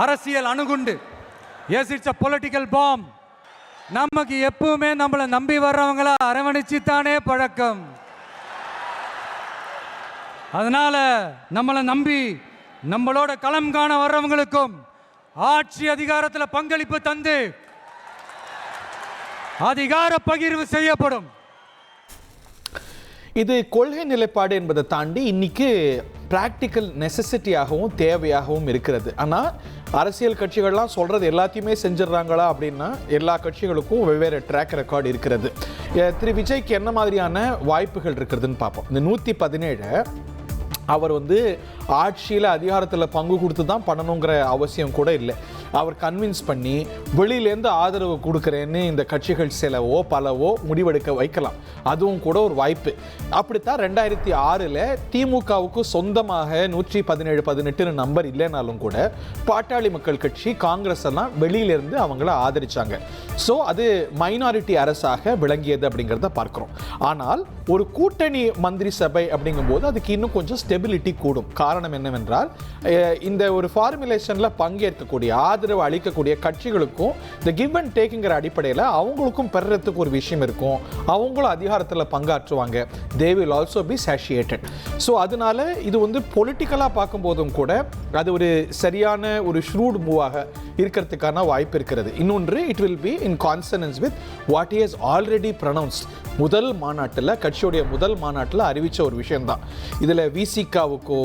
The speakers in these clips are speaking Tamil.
அரசியல் அணுகுண்டு. Yes, it's a political bomb. நமக்கு எப்பவுமே நம்மளை நம்பி வர்றவங்கள அரவணைச்சு தானே பழக்கம். அதனால நம்மளை நம்பி நம்மளோட களம் காண வர்றவங்களுக்கும் ஆட்சி அதிகாரத்தில் பங்களிப்பு தந்து அதிகார பகிர்வு செய்யப்படும். இது கொள்கை நிலைப்பாடு என்பதை தாண்டி இன்னைக்கு பிராக்டிக்கல் நெசசிட்டியாகவும் தேவையாகவும் இருக்கிறது. ஆனால் அரசியல் கட்சிகள்லாம் சொல்கிறது எல்லாத்தையுமே செஞ்சிடறாங்களா அப்படின்னா எல்லா கட்சிகளுக்கும் வெவ்வேறு ட்ராக் ரெக்கார்டு இருக்கிறது. திரு விஜய்க்கு என்ன மாதிரியான வாய்ப்புகள் இருக்கிறதுன்னு பார்ப்போம். இந்த 117 அவர் ஆட்சியில் அதிகாரத்தில் பங்கு கொடுத்து தான் பண்ணணுங்கிற அவசியம் கூட இல்லை. அவர் கன்வின்ஸ் பண்ணி வெளியிலேருந்து ஆதரவு கொடுக்குறேன்னு இந்த கட்சிகள் சிலவோ பலவோ முடிவெடுக்க வைக்கலாம். அதுவும் கூட ஒரு வாய்ப்பு. அப்படித்தான் 2006 திமுகவுக்கு சொந்தமாக 117-18 நம்பர் இல்லைனாலும் கூட பாட்டாளி மக்கள் கட்சி, காங்கிரஸ் எல்லாம் வெளியிலேருந்து அவங்கள ஆதரிச்சாங்க. ஸோ அது மைனாரிட்டி அரசாக விளங்கியது அப்படிங்கிறத பார்க்குறோம். ஆனால் ஒரு கூட்டணி மந்திரி சபை அப்படிங்கும்போது அதுக்கு இன்னும் கொஞ்சம் ஸ்டெபிலிட்டி கூடும். காரணம் என்னவென்றால் இந்த ஒரு ஃபார்முலேஷன்ல பங்கேற்கக்கூடிய ஆதரவு அளிக்கக்கூடிய கட்சிகளுக்கும் இந்த கிவ் அண்ட் டேக்குங்கிற அடிப்படையில் அவங்களுக்கும் பெறறதுக்கு ஒரு விஷயம் இருக்கும். அவங்களும் அதிகாரத்தில் பங்காற்றுவாங்க. They will also be associated. So அதனால இது பொலிட்டிக்கலாக பார்க்கும்போதும் கூட அது ஒரு சரியான ஒரு ஷ்ரூட் மூவாக இருக்கிறதுக்கான வாய்ப்பு இருக்கிறது. இன்னொன்று, it will be in consonants with what he has already pronounced. முதல் மாநாட்டில், கட்சியுடைய முதல் மாநாட்டில் அறிவித்த ஒரு விஷயம்தான். இதில் விசிகாவுக்கோ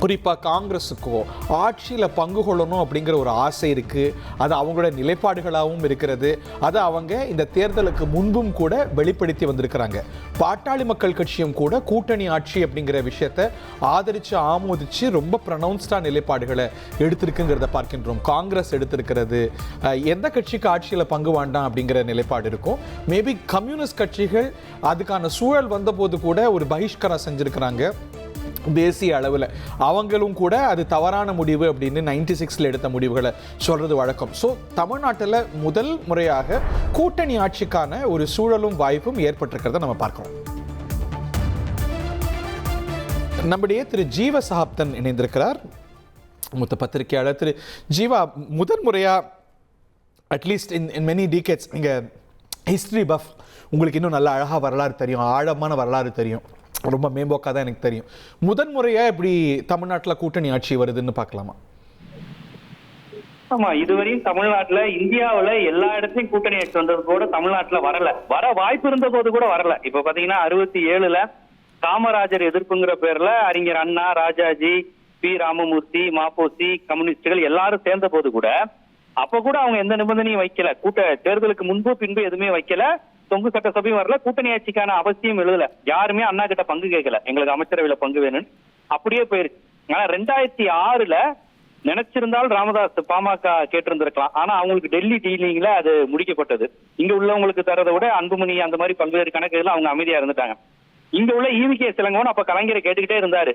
குறிப்பாக காங்கிரஸுக்கோ ஆட்சியில் பங்கு கொள்ளணும் அப்படிங்கிற ஒரு ஆசை இருக்குது. அது அவங்களோட நிலைப்பாடுகளாகவும் இருக்கிறது. அதை அவங்க இந்த தேர்தலுக்கு முன்பும் கூட வெளிப்படுத்தி வந்திருக்கிறாங்க. பாட்டாளி மக்கள் கட்சியும் கூட கூட்டணி ஆட்சி அப்படிங்கிற விஷயத்தை ஆதரித்து ஆமோதித்து ரொம்ப ப்ரொனவுன்ஸ்டாக நிலைப்பாடுகளை எடுத்திருக்குங்கிறத பார்க்கின்றோம். காங்கிரஸ் எடுத்திருக்கிறது எந்த கட்சிக்கு ஆட்சியில் பங்கு வேண்டாம் அப்படிங்கிற நிலைப்பாடு இருக்கும். மேபி கம்யூனிஸ்ட் கட்சிகள் அதுக்கான சூழல் வந்தபோது கூட ஒரு பகிஷ்கரம் செஞ்சுருக்கிறாங்க தேசிய அளவில். அவங்களும் கூட அது தவறான முடிவு அப்படின்னு 96 எடுத்த முடிவுகளை சொல்றது வழக்கம். ஸோ தமிழ்நாட்டில் முதல் முறையாக கூட்டணி ஆட்சிக்கான ஒரு சூழலும் வாய்ப்பும் ஏற்பட்டிருக்கிறத நம்ம பார்க்கிறோம். நம்முடைய திரு ஜீவ சகாப்தன் இணைந்திருக்கிறார், மூத்த பத்திரிகையாளர். திரு ஜீவா, முதல் முறையா அட்லீஸ்ட் இன் மெனி டீகேட்ஸ், நீங்கள் ஹிஸ்ட்ரி பஃப், உங்களுக்கு இன்னும் நல்ல அழகாக வரலாறு தெரியும், ஆழமான வரலாறு தெரியும், ரொம்ப மேம்போக்காக தான் எனக்கு தெரியும். முதன்முறையாக இப்படி தமிழ்நாட்டில் கூட்டணி ஆட்சி வருதுன்னு பார்க்கலாமா? ஆமா, இதுவரையும் தமிழ்நாட்டுல, இந்தியாவுல எல்லா இடத்துலயும் கூட்டணி ஆட்சி வந்தது கூட தமிழ்நாட்டுல வரல. வர வாய்ப்பு இருந்த போது கூட வரல. இப்ப பாத்தீங்கன்னா 67 காமராஜர் எதிர்ப்புங்கிற பேர்ல அறிஞர் அண்ணா, ராஜாஜி, பி ராமமூர்த்தி, மாப்போசி, கம்யூனிஸ்டுகள் எல்லாரும் சேர்ந்த போது கூட அப்ப கூட அவங்க எந்த நிபந்தனையும் வைக்கல. தேர்தலுக்கு முன்பு பின்பு எதுவுமே வைக்கல. தொங்கு சட்டசபையும் வரல. கூட்டணி ஆட்சிக்கான அவசியம் எழுதல. யாருமே அண்ணா கிட்ட பங்கு கேட்கல, எங்களுக்கு அமைச்சரவையில பங்கு வேணும்னு. அப்படியே போயிருச்சு. ஆனா 2006 நினைச்சிருந்தால் ராமதாஸ் பாமக கேட்டிருந்திருக்கலாம். ஆனா அவங்களுக்கு டெல்லி டீலிங்ல அது முடிக்கப்பட்டது. இங்க உள்ளவங்களுக்கு தரதை விட அன்புமணி அந்த மாதிரி பல்வேறு கணக்குகள் அவங்க அமைதியா இருந்துட்டாங்க. இங்க உள்ள ஈவிகே சிலங்கோன் அப்ப கலைஞரை கேட்டுக்கிட்டே இருந்தாரு,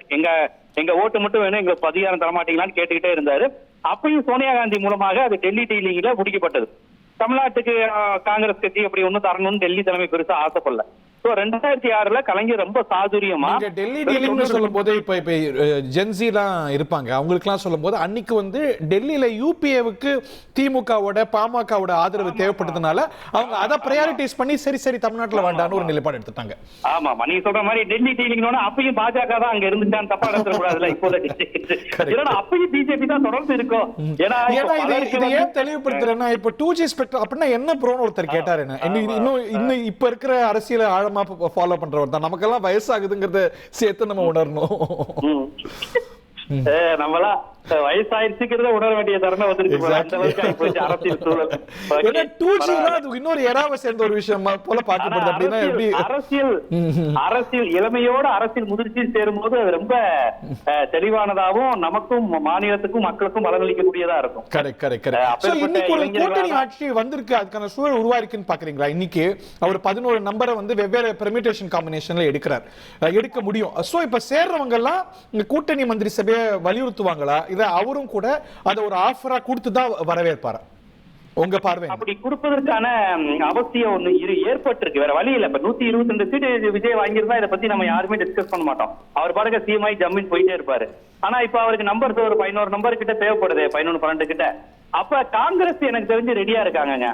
எங்க ஓட்டு மட்டும் வேணும், எங்களுக்கு அதிகாரம் தரமாட்டீங்களான்னு கேட்டுக்கிட்டே இருந்தாரு. அப்பயும் சோனியா காந்தி மூலமாக அது டெல்லி டீலிங்ல முடிக்கப்பட்டது. தமிழ்நாட்டுக்கு காங்கிரஸ் கட்சி அப்படி ஒண்ணு தரணும்னு டெல்லி தலைமை பெருசா ஆசைப்படல. 2006 கலைஞர் ரொம்ப சாதுரியமா டெல்லி டீலிங்னு சொல்லும் போது இப்ப ஜென்சிலாம் இருப்பாங்க, அவங்களுக்குலாம் சொல்லும் போது அன்னைக்கு டெல்லியில யூபிஏவுக்கு திமுகவோட பாமகவோட ஆதரவு தேவைப்பட்டதுனால அவங்க அதை பிரையாரிட்டைஸ் பண்ணி சரி தமிழ்நாட்டுல வேண்டான்னு ஒரு நிலைப்பாடு எடுத்துட்டாங்க. ஆமா, நீங்க சொல்ற மாதிரி டெல்லி டீலிங்னோட அப்பயும் பாஜக தான் அங்க இருந்துட்டான்னு தப்பா எடுத்துக்கூடாதுல. இப்போதைக்கு அப்பயும் பிஜேபி தான் தொடர்ந்து இருக்கும். ஏன்னா இதை ஏன் தெளிவுபடுத்துறேன்னா, இப்ப 2G ஸ்பெக்ட்ரம் அப்படின்னா என்ன ப்ரோன்னு ஒருத்தர் கேட்டாரு. இன்னும் இப்ப இருக்கிற அரசியல் ஆழமா ஃபாலோ பண்றவர் தான். நமக்கெல்லாம் வயசாகுதுங்கிறத சேர்த்து நம்ம உணரணும். நம்மளாம் வயசாயிருச்சுக்கிறத உணர வேண்டிய தருணம் வந்துருக்கு. அரசியல் சூழல் இன்னொரு எராவை சேர்ந்த ஒரு விஷயம் போல பார்க்கப்படுது. அப்படின்னா எப்படி அரசியல் இளமையோட அரசியல் முதிர்ச்சியில் சேரும்போது அது ரொம்ப தெளிவானதாகவும் நமக்கும் மாநிலத்துக்கும் மக்களுக்கும் பலனளிக்கக்கூடியதா இருக்கும். இன்னைக்கு ஒரு கூட்டணி ஆட்சி வந்திருக்கு, அதுக்கான சூழல் உருவாயிருக்குன்னு பாக்குறீங்களா? இன்னைக்கு அவர் 11 நம்பரை வெவ்வேறு பெர்மிட்டேஷன் காம்பினேஷன்ல எடுக்க முடியும். சோ இப்ப சேர்றவங்க எல்லாம் இந்த கூட்டணி மந்திரி சபையை வலியுறுத்துவாங்களா? இதை அவரும் கூட அதை ஒரு ஆஃபரா கொடுத்து தான் வரவேற்பாரா? உங்க பார்வை அப்படி கொடுப்பதற்கான அவசியம் ஒண்ணு ஏற்பட்டிருக்கு. வேற வழி இல்ல. இப்ப 122 சீட்டு விஜய் வாங்கியிருந்தா இதை பத்தி நம்ம யாருமே டிஸ்கஸ் பண்ண மாட்டோம். அவர் பாருங்க சிஎம்ஐ ஜம்மின் போயிட்டே இருப்பாரு. ஆனா இப்ப அவருக்கு நம்பர் ஒரு 11 நம்பர் கிட்ட தேவைப்படுது, 11 12 கிட்ட. அப்ப காங்கிரஸ் எனக்கு தெரிஞ்சு ரெடியா இருக்காங்க.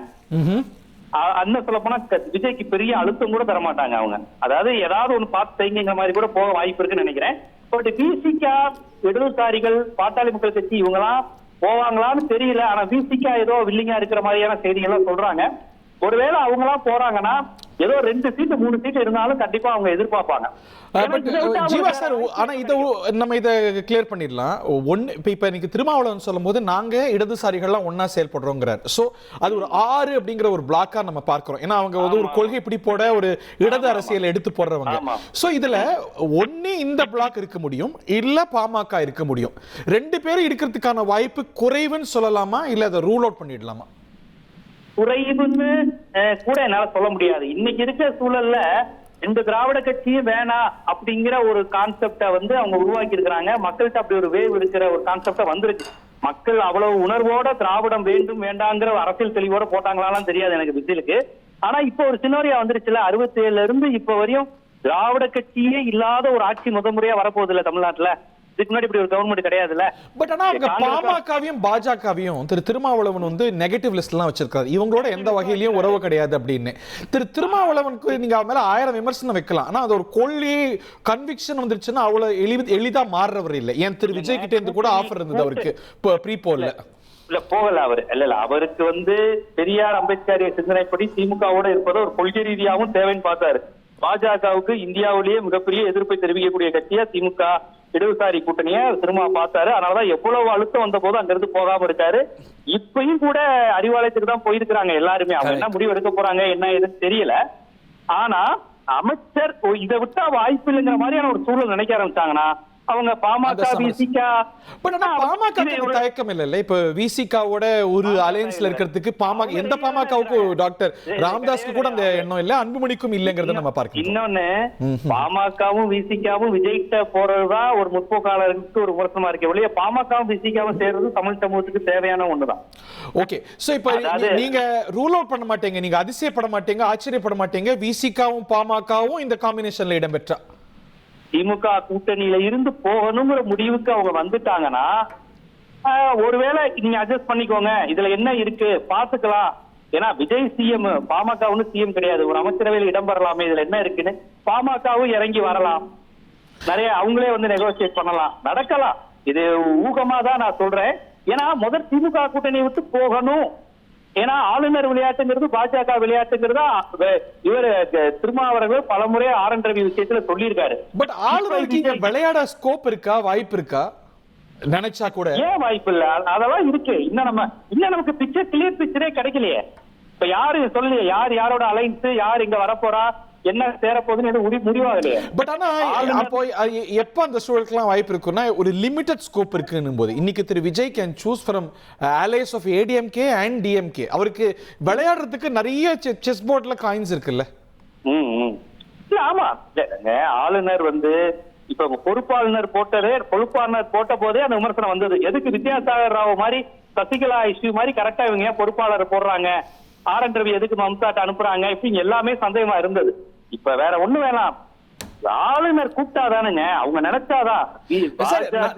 அந்த சொல்ல போனா விஜய்க்கு பெரிய அழுத்தம் கூட தர மாட்டாங்க அவங்க. அதாவது ஏதாவது ஒண்ணு பார்த்து செய்யுங்கிற மாதிரி கூட போக வாய்ப்பு இருக்குன்னு நினைக்கிறேன். பட் விசிகா, இடதுசாரிகள், பாட்டாளி மக்கள் கட்சி இவங்கெல்லாம் போவாங்களான்னு தெரியல. ஆனா விசிகா ஏதோ வில்லிங்கா இருக்கிற மாதிரியான செய்திகள் சொல்றாங்க. ஒருவேளை அவங்க எல்லாம் போறாங்கன்னா ஏதோ 2 சீட்டு 3 சீட்டு இருந்தாலும் கண்டிப்பா அவங்க எதிர்பார்ப்பாங்க. ஜீவா சார், ஆனா இதை நம்ம இதை கிளியர் பண்ணிடலாம். இப்ப இன்னைக்கு திருமாவளவன் சொல்லும் போது நாங்க இடதுசாரிகள்லாம் ஒன்னா செயல்படுறோங்கிறார். சோ அது ஒரு 6 அப்படிங்கிற ஒரு பிளாக்கா நம்ம பார்க்கிறோம். ஏன்னா அவங்க ஒரு கொள்கை பிடிப்போட ஒரு இடது அரசியல் எடுத்து போடுறவங்க. சோ இதுல ஒண்ணு இந்த பிளாக் இருக்க முடியும், இல்ல பாமக இருக்க முடியும். 2 பேரும் இருக்கிறதுக்கான வாய்ப்பு குறைவுன்னு சொல்லலாமா, இல்ல அதை ரூல் அவுட் பண்ணிடலாமா? குறைவுன்னு கூட என்னால சொல்ல முடியாது. இன்னைக்கு இருக்கிற சூழல்ல இந்த திராவிட கட்சியும் வேணாம் அப்படிங்கிற ஒரு கான்செப்டை அவங்க உருவாக்கி இருக்கிறாங்க. மக்கள்கிட்ட அப்படி ஒரு வேவ் இருக்கிற ஒரு கான்செப்டை வந்திருக்கு. மக்கள் அவ்வளவு உணர்வோட திராவிடம் வேண்டும் வேண்டாங்கிற அரசியல் தெளிவோட போட்டாங்களான்னு தெரியாது எனக்கு விஜய்க்கு. ஆனா இப்ப ஒரு சினோரியா வந்துருச்சுல, 67 இருந்து இப்ப வரையும் திராவிட கட்சியே இல்லாத ஒரு ஆட்சி முறையா வரப்போகுது இல்ல தமிழ்நாட்டுல. இதுக்கு முன்னாடி இப்படி ஒரு கவர்மெண்ட் கிடையாதுல்ல. பட் ஆனா அவங்க பாமகவையும் பாஜகவையும் திருமாவளவன் நெகட்டிவ் லிஸ்ட் எல்லாம் வச்சிருக்காரு. இவங்களோட எந்த வகையிலயும் உறவு கிடையாது அப்படின்னு திருமாவளவனுக்கு நீங்க மேல 1000 விமர்சனம் வைக்கலாம். ஆனா அது ஒரு கொள்கை கன்விக்ஷன் வந்துருச்சுன்னா அவ்வளவு எளிதா மாறுறவர் இல்லை. ஏன் விஜய் கிட்ட இருந்து கூட ஆஃபர் இருந்தது அவருக்கு ப்ரீ போல்ல. இல்ல போகல அவரு. இல்ல அவருக்கு பெரியார் அம்பேத்கர் சிந்தனைப்படி திமுகவோட இருப்பது ஒரு கொள்கை ரீதியாகவும் தேவைன்னு பார்த்தாரு. பாஜகவுக்கு இந்தியாவிலேயே மிகப்பெரிய எதிர்ப்பை தெரிவிக்கக்கூடிய கட்சியா திமுக இடதுசாரி கூட்டணிய திரும்ப பார்த்தாரு. அதனாலதான் எவ்வளவு அழுத்தம் வந்த போது அங்க இருந்து போகாம இருக்காரு. இப்பயும் கூட அறிவாலயத்துக்கு தான் போயிருக்கிறாங்க எல்லாருமே. அவங்க என்ன முடிவு எடுக்க போறாங்க என்ன ஏதுன்னு தெரியல. ஆனா அமைச்சர் இதை விட்டா வாய்ப்பு இல்லைங்கிற மாதிரியான ஒரு சூழல் நினைக்க ஆரம்பிச்சாங்கன்னா அவங்க பாமக விசிகா தயக்கம் இல்ல. இப்ப விசிகாவோட ஒரு அலையன்ஸ்ல இருக்கிறதுக்கு பாமக எந்த பாமகவுக்கு டாக்டர் ராமதாஸ்க்கு கூட அந்த எண்ணம் இல்ல, அன்புமணிக்கும் இல்லங்கிறத நம்ம பார்க்கிறோம். இன்னொன்னு பாமகவும் விசிகாவும் விஜய்கிட்ட போறதுதான் ஒரு முற்போக்காளருக்கு ஒரு விமர்சனமா இருக்கு. வெளியே பாமகவும் விசிகாவும் சேர்றது தமிழ் சமூகத்துக்கு தேவையான ஒண்ணுதான். ஓகே, சோ இப்ப நீங்க ரூல் அவுட் பண்ண மாட்டீங்க, நீங்க அதிசயப்பட மாட்டீங்க, ஆச்சரியப்பட மாட்டீங்க விசிகாவும் பாமகவும் இந்த காம்பினேஷன்ல இடம்பெற்றா திமுக கூட்டணியில இருந்து போகணுங்கிற முடிவுக்கு அவங்க வந்துட்டாங்கன்னா ஒருவேளை நீங்க அட்ஜஸ்ட் பண்ணிக்கோங்க, இதுல என்ன இருக்கு பாத்துக்கலாம். ஏன்னா விஜய் சிஎம், பாமக சிஎம் கிடையாது, ஒரு அமைச்சரவையில் இடம்பெறலாமே, இதுல என்ன இருக்குன்னு பாமகவும் இறங்கி வரலாம். நிறைய அவங்களே நெகோசியேட் பண்ணலாம், நடக்கலாம். இது ஊகமா தான் நான் சொல்றேன். ஏன்னா முதல் திமுக கூட்டணியை விட்டு போகணும். ஏன்னா ஆளுநர் விளையாட்டுங்கிறது பாஜக விளையாட்டுங்கிறதா இவர் திருமாவளவன் பலமுறை RN ரவி விஷயத்துல சொல்லியிருக்காரு. பட் ஆளுநருக்கு விளையாட ஸ்கோப் இருக்கா, வாய்ப்பு இருக்கா? நினைச்சா கூட ஏன் வாய்ப்பு இல்ல? அதெல்லாம் இருக்கு. இன்னும் நமக்கு பிக்சர் கிளியர் பிக்சரே கிடைக்கலையே. இப்ப யாரு சொல்லலையே யார் யாரோட அலைன்ஸ், யார் இங்க வரப்போறா, என்ன சேர போகுதுன்னு முடிவாகலையே. பட் ஆனா அப்போ எப்ப அந்த சூழலுக்குலாம் வாய்ப்பு இருக்குன்னா ஒரு லிமிடெட் ஸ்கோப் இருக்குன்னும் போது இன்னைக்கு Thiru Vijay can choose from allies of ADMK and DMK. அவருக்கு விளையாடுறதுக்கு நிறைய செஸ் போர்ட்ல காயின்ஸ் இருக்குல்ல. இல்ல ஆமா, ஆளுநர் இப்ப பொறுப்பாளுநர் போட்ட போதே அந்த விமர்சனம் வந்தது. எதுக்கு வித்யாசாகர் ராவ் மாதிரி சசிகலா இஷ்யூ மாதிரி கரெக்டா இவங்க ஏன் பொறுப்பாளர் போடுறாங்க, RN ரவி எதுக்கு மம்தாட்ட அனுப்புறாங்க, இப்படி எல்லாமே சந்தேகமா இருந்தது. இப்ப வேற ஒண்ணு வேணாம், ஆளுநர் கூப்பிட்டாதானுங்க, அவங்க நினைச்சாதான்.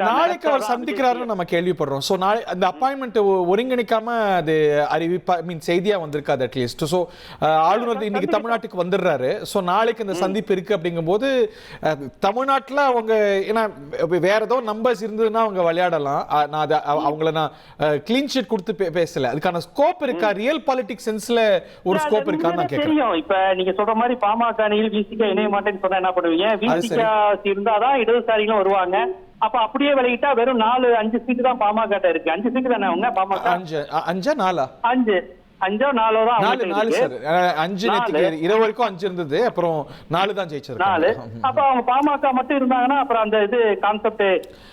நாளைக்கு அவர் சந்திக்கிறாருன்னு நம்ம கேள்விப்படுறோம். சோ நாளை அந்த அப்பாயின்மெண்ட் ஒருங்கிணைக்காம அது அறிவிப்பா செய்தியா வந்திருக்காது அட்லீஸ்ட். சோ ஆளுநர் இன்னைக்கு தமிழ்நாட்டுக்கு வந்துடுறாரு. சோ நாளைக்கு அந்த சந்திப்பு இருக்கு. அப்படிங்கும் போது தமிழ்நாட்டுல அவங்க ஏன்னா வேற ஏதோ நம்பர்ஸ் இருந்ததுன்னா அவங்க விளையாடலாம். நான் அவங்கள கிளீன் ஷீட் கொடுத்து பேசல, அதுக்கான ஸ்கோப் இருக்கா, ரியல் பாலிடிக்ஸ் சென்ஸ்ல ஒரு ஸ்கோப் இருக்கான்னு நான் கேட்கிறேன். இப்ப நீங்க சொல்ற மாதிரி பாமக அணியில் விசிக இணைய மாட்டேன்னு சொன்னா என்ன பண்ணுவீங்க? விசிகா இருந்தாதான் இடதுசாரிகளும் வருவாங்க. அப்ப அப்படியே விலகிட்டா வெறும் 4-5 சீட்டு தான் பாமக இருக்கு. 5 சீட்டு தானே அவங்க பாமக? 5 4 தான் 4 சார். 5 இரவு வரைக்கும் 5 இருந்தது, அப்புறம் 4 தான் ஜெயிச்சது. 4 அப்ப அவங்க பாமக மட்டும் இருந்தாங்கன்னா அப்புறம் அந்த இது கான்செப்ட்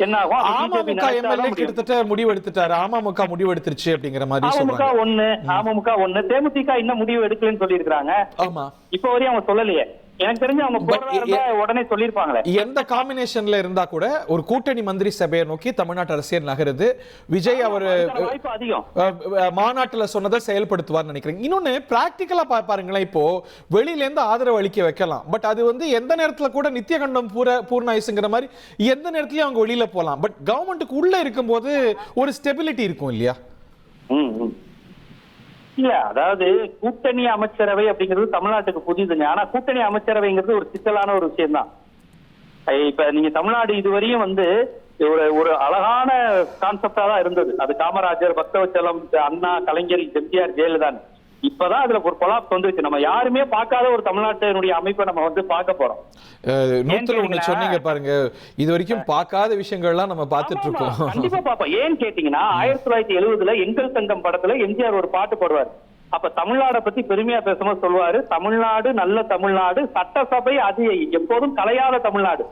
என்ன ஆகும்? அமமுக எம்எல்ஏ கிட்டத்தட்ட முடிவு எடுத்துட்டாரு, அமமுக முடிவு எடுத்துருச்சு அப்படிங்கிற மாதிரி சொல்றாங்க. அமமுக 1 தேமுதிக இன்னும் முடிவு எடுக்கலன்னு சொல்லி இருக்காங்க. ஆமா, இப்ப வரையும் அவங்க சொல்லலையே. எனக்கு தெரிஞ்சு அவங்க போடுறதா உடனே சொல்லிருப்பாங்களே. எந்த காம்பினேஷன்ல இருந்தா கூட ஒரு கூட்டணி மந்திரி சபையை நோக்கி தமிழ்நாட்டு அரசியல் நகருது. விஜய் அவர் மாநாட்டுல சொன்னதை செயல்படுத்துவார் நினைக்கிறேன். இன்னொன்னு பிராக்டிக்கலா பாருங்களேன், இப்போ வெளியில இருந்து ஆதரவு அளிக்க வைக்கலாம், பட் அது வந்து எந்த நேரத்துல கூட நித்தியகண்டம் பூர்ணாயுசுங்கிற மாதிரி எந்த நேரத்திலயும் அவங்க வெளியில போலாம். பட் கவர்மெண்ட்டுக்கு உள்ள இருக்கும்போது ஒரு ஸ்டெபிலிட்டி இருக்கும் இல்லையா? இல்ல, அதாவது கூட்டணி அமைச்சரவை அப்படிங்கிறது தமிழ்நாட்டுக்கு புதிதுங்க. ஆனா கூட்டணி அமைச்சரவைங்கிறது ஒரு சிக்கலான ஒரு விஷயம் தான். இப்ப நீங்க தமிழ்நாடு இதுவரையும் வந்து ஒரு அழகான கான்செப்டா தான் இருந்தது. அது காமராஜர், பக்தவச்சலம், அண்ணா, கலைஞர், எம்ஜிஆர், ஜெயலலிதா. இப்பதான் அதுல ஒரு கொலாப்ஸ் வந்துருக்கு. நம்ம யாருமே பார்க்காத ஒரு தமிழ்நாட்டினுடைய அமைப்பை நம்ம வந்து பார்க்க போறோம். 101 சொன்னீங்க பாருங்க, இது வரைக்கும் பார்க்காத விஷயங்கள்லாம் நம்ம பார்த்துட்டு இருக்கோம். கண்டிப்பா பாப்போம். ஏன்னு கேட்டீங்கன்னா 1970 எங்கள் தங்கம் படத்துல எம்ஜிஆர் ஒரு பாட்டு போடுவார். அப்ப தமிழ்நாட பத்தி பெருமையா பேசும்போது சொல்லுவாரு, தமிழ்நாடு நல்ல தமிழ்நாடு, சட்டசபை அது எப்போதும் கலையாத தமிழ்நாடு.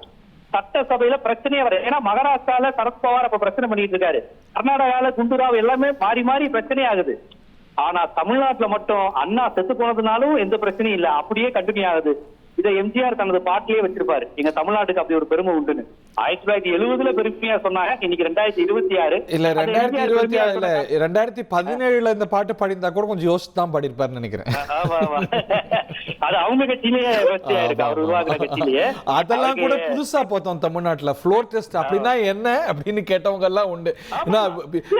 சட்டசபையில பிரச்சனையே வர, ஏன்னா மகாராஷ்டிரால சரத்பவார் அப்ப பிரச்சனை பண்ணிட்டு இருக்காரு, கர்நாடகால குண்டுராவ் எல்லாமே மாறி மாறி பிரச்சனை ஆகுது. ஆனா தமிழ்நாட்டுல மட்டும் அண்ணா செத்து போனதுனாலும் எந்த பிரச்சனையும் இல்ல, அப்படியே கண்டினியூ ஆகுது. இதை எம்ஜிஆர் தனது பாட்டிலேயே வச்சிருப்பாரு, எங்க தமிழ்நாட்டுக்கு அப்படி ஒரு பெருமை உண்டுன்னு. 1970 பெருமையா சொன்னாங்க. இன்னைக்கு 2026 இல்ல 2026 இல்ல 2017 இந்த பாட்டு பாடிந்தா கூட கொஞ்சம் யோசிச்சு தான் பாடிருப்பாருன்னு நினைக்கிறேன். அது அவங்க கட்சியிலேயே இருக்கு, அவர் உருவாக்குற கட்சியிலேயே. அதெல்லாம் கூட புதுசா பார்த்தோம் தமிழ்நாட்டுல. ஃப்ளோர் டெஸ்ட் அப்படின்னா என்ன அப்படின்னு கேட்டவங்க எல்லாம் உண்டு.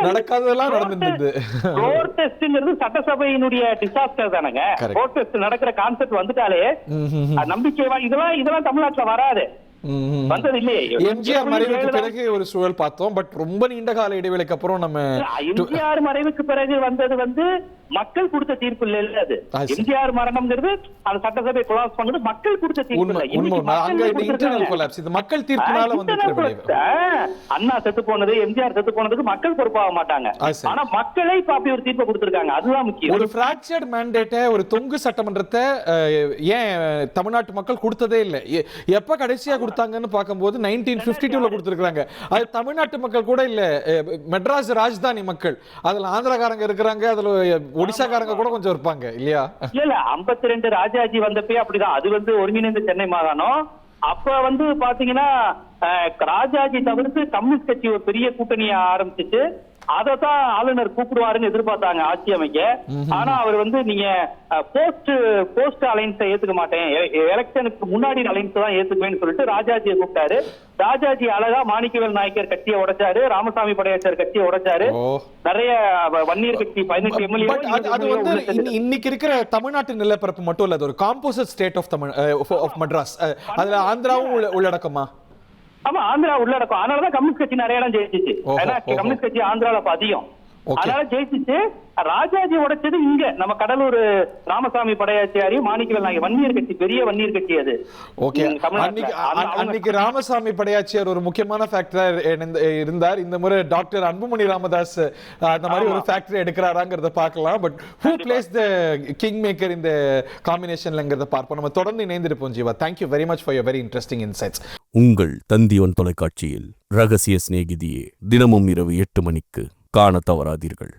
நடக்காததெல்லாம் நடந்துருந்தது. ஃப்ளோர் டெஸ்ட்ங்கிறது சட்டசபையினுடைய டிசாஸ்டர் தானங்க. ஃப்ளோர் டெஸ்ட் நடக்கிற கான்செப்ட் வந்துட்டாலே நம்பிக்கை இதெல்லாம் தமிழ்நாட்டுல வராது. எம்ஜிஆர் மறைவுக்கு பிறகு ஒரு சூழல் பார்த்தோம், பட் ரொம்ப நீண்ட கால இடைவேளைக்கு அப்புறம் நம்ம எம்ஜிஆர் மறைவுக்கு பிறகு வந்தது வந்து மக்கள் கொடுத்த தீர்ப்பு இல்ல. அது எம்ஜிஆர் மரணம்ங்கிறது அந்த சட்டசபை கொலாப்ஸ் பண்ணது மக்கள் கொடுத்த தீர்ப்பு இல்ல. இது மக்கள் தீர்ப்பினால வந்து அண்ணா செத்து போனது, எம்ஜிஆர் செத்து போனதுக்கு மக்கள் பொறுப்பாக மாட்டாங்க. ஆனா மக்களே இப்ப அப்படி ஒரு தீர்ப்பு கொடுத்திருக்காங்க. அதுதான் முக்கியம். ஒரு பிராக்சர்ட் மேண்டேட்டை, ஒரு தொங்கு சட்டமன்றத்தை ஏன் தமிழ்நாட்டு மக்கள் கொடுத்ததே இல்லை. எப்ப கடைசியா கொடுத்தாங்கன்னு பார்க்கும்போது 1952 கொடுத்திருக்காங்க. அது தமிழ்நாட்டு மக்கள் கூட இல்ல, மெட்ராஸ் ராஜதானி மக்கள். அதுல ஆந்திராக்காரங்க இருக்கிறாங்க, அதுல ஒடிசாக்காரங்க கூட கொஞ்சம் இருப்பாங்க இல்லையா? இல்ல 52 ராஜாஜி வந்தப்பே அப்படிதான். அது வந்து ஒருங்கிணைந்த சென்னை மாகாணம். அப்ப வந்து பாத்தீங்கன்னா ராஜாஜி தவிர்த்து கம்யூனிஸ்ட் கட்சி ஒரு பெரிய கூட்டணியை ஆரம்பிச்சுட்டு அதத்தான் ஆளுநர் கூப்பிடுவாருன்னு எதிர்பார்த்தாங்க ஆட்சி அமைக்க. ஆனா அவர் வந்து நீங்க போஸ்ட் அலைன்ஸை ஏத்துக்க மாட்டேன், எலெக்ஷனுக்கு முன்னாடி அலைன்ஸ் தான் ஏத்துக்குவேன்னு சொல்லிட்டு ராஜாஜியை கூப்பிட்டாரு. ராஜாஜி அழகா மாணிக்கவேல் நாயக்கர் கட்சியை உடைச்சாரு, ராமசாமி படையாச்சார் கட்சியை உடைச்சாரு, நிறைய வன்னியர் கட்சி 18 எம்எல்ஏ. அது வந்து இன்னைக்கு இருக்கிற தமிழ்நாட்டு நிலப்பரப்பு மட்டும் இல்ல, அது ஒரு காம்போசிட் ஸ்டேட் ஆஃப் மெட்ராஸ். அதுல ஆந்திராவும் உள்ளடக்கமா? ஆமா, ஆந்திரா உள்ளடக்கம். அதனாலதான் கம்யூனிஸ்ட் கட்சி நிறைய இடம் ஜெயிச்சிச்சு. ஏன்னா கம்யூனிஸ்ட் கட்சி ஆந்திரால அதிகம், அதனால ஜெயிச்சிச்சு. ராஜாஜி உடைச்சது இங்க நம்ம கடலூர் ராமசாமி படையாச்சியாரி, மாணிக்கவேல் நாயக்கர், வன்னியர் கட்சி, பெரிய வன்னியர் கட்சி அது. ஓகே, அன்னைக்கு ராமசாமி படையாச்சியார் ஒரு முக்கியமான ஃபேக்டர் இருந்தார். இந்த முறை டாக்டர் அன்புமணி ராமதாஸ் அந்த மாதிரி ஒரு ஃபேக்டர் எடுக்கிறாராங்கிறத பார்க்கலாம். But who plays the king maker இந்த காம்பினேஷன்லங்கிறத பார்ப்போம். நம்ம தொடர்ந்து இணைந்திருப்போம் Jeeva. Thank you very much for your very interesting insights. உங்கள் தந்திவன் தொலைக்காட்சியில் ரகசிய சிநேகிதியே தினமும் இரவு 8 மணிக்கு காண தவறாதீர்கள்.